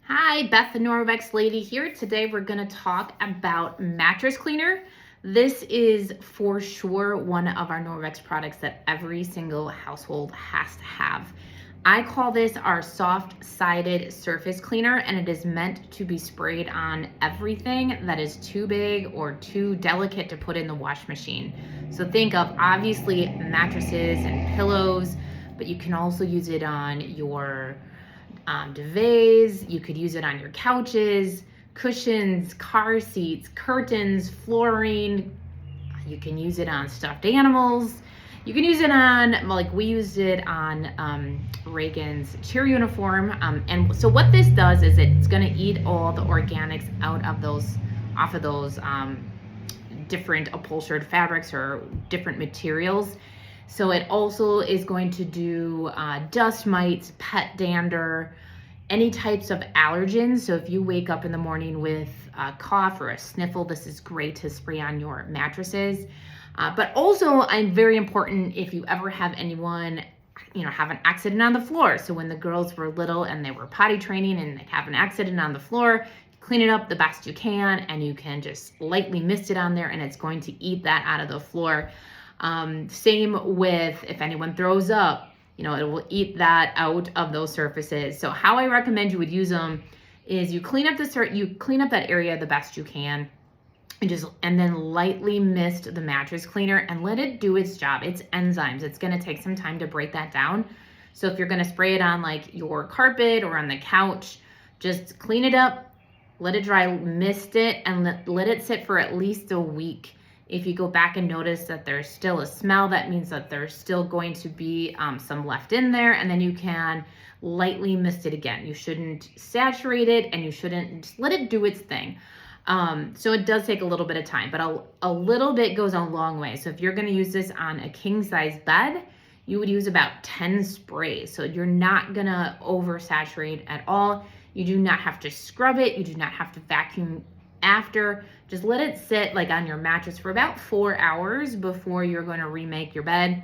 Hi, Beth the Norwex lady here. Today we're going to talk about Mattress Cleaner. This is for sure one of our Norwex products that every single household has to have. I call this our soft-sided surface cleaner, and it is meant to be sprayed on everything that is too big or too delicate to put in the wash machine. So think of obviously mattresses and pillows, but you can also use it on your duvets. You could use it on your couches, cushions, car seats, curtains, flooring. You can use it on stuffed animals. You can use it on, like we used it on Reagan's cheer uniform. And so what this does is it's gonna eat all the organics off of those different upholstered fabrics or different materials. So it also is going to do dust mites, pet dander, any types of allergens. So if you wake up in the morning with a cough or a sniffle, this is great to spray on your mattresses. But also, I'm very important if you ever have anyone, have an accident on the floor. So when the girls were little and they were potty training and they have an accident on the floor, clean it up the best you can, and you can just lightly mist it on there, and it's going to eat that out of the floor. Same with if anyone throws up, it will eat that out of those surfaces. So how I recommend you would use them is you clean up that area the best you can, and then lightly mist the mattress cleaner and let it do its job. It's enzymes. It's going to take some time to break that down. So if you're going to spray it on like your carpet or on the couch, just clean it up, let it dry, mist it, and let it sit for at least a week. If you go back and notice that there's still a smell, that means that there's still going to be some left in there, and then you can lightly mist it again. You shouldn't saturate it, and you shouldn't, just let it do its thing. So it does take a little bit of time, but a little bit goes a long way. So if you're going to use this on a king size bed, you would use about 10 sprays. So you're not going to oversaturate at all. You do not have to scrub it. You do not have to vacuum after. Just let it sit like on your mattress for about 4 hours before you're going to remake your bed.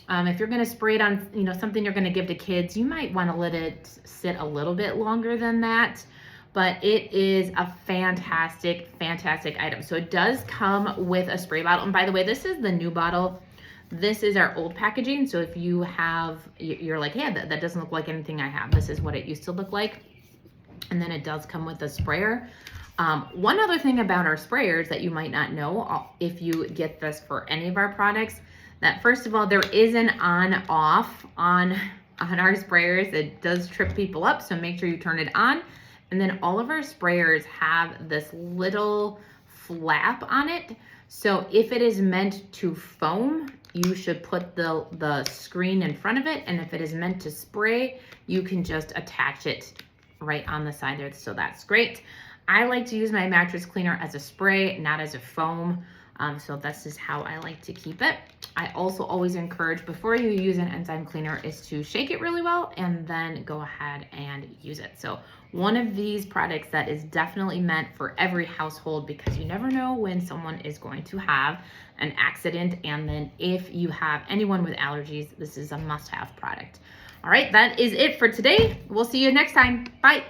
If you're going to spray it on, something you're going to give to kids, you might want to let it sit a little bit longer than that. But it is a fantastic, fantastic item. So it does come with a spray bottle. And by the way, this is the new bottle. This is our old packaging. So if you're like, yeah, that doesn't look like anything I have. This is what it used to look like. And then it does come with a sprayer. One other thing about our sprayers that you might not know, if you get this for any of our products, that first of all, there is an on-off on our sprayers. It does trip people up, so make sure you turn it on. And then all of our sprayers have this little flap on it. So if it is meant to foam, you should put the screen in front of it. And if it is meant to spray, you can just attach it right on the side there. So that's great. I like to use my mattress cleaner as a spray, not as a foam. So this is how I like to keep it. I also always encourage, before you use an enzyme cleaner, is to shake it really well and then go ahead and use it. So one of these products that is definitely meant for every household, because you never know when someone is going to have an accident. And then if you have anyone with allergies, this is a must-have product. All right, that is it for today. We'll see you next time. Bye.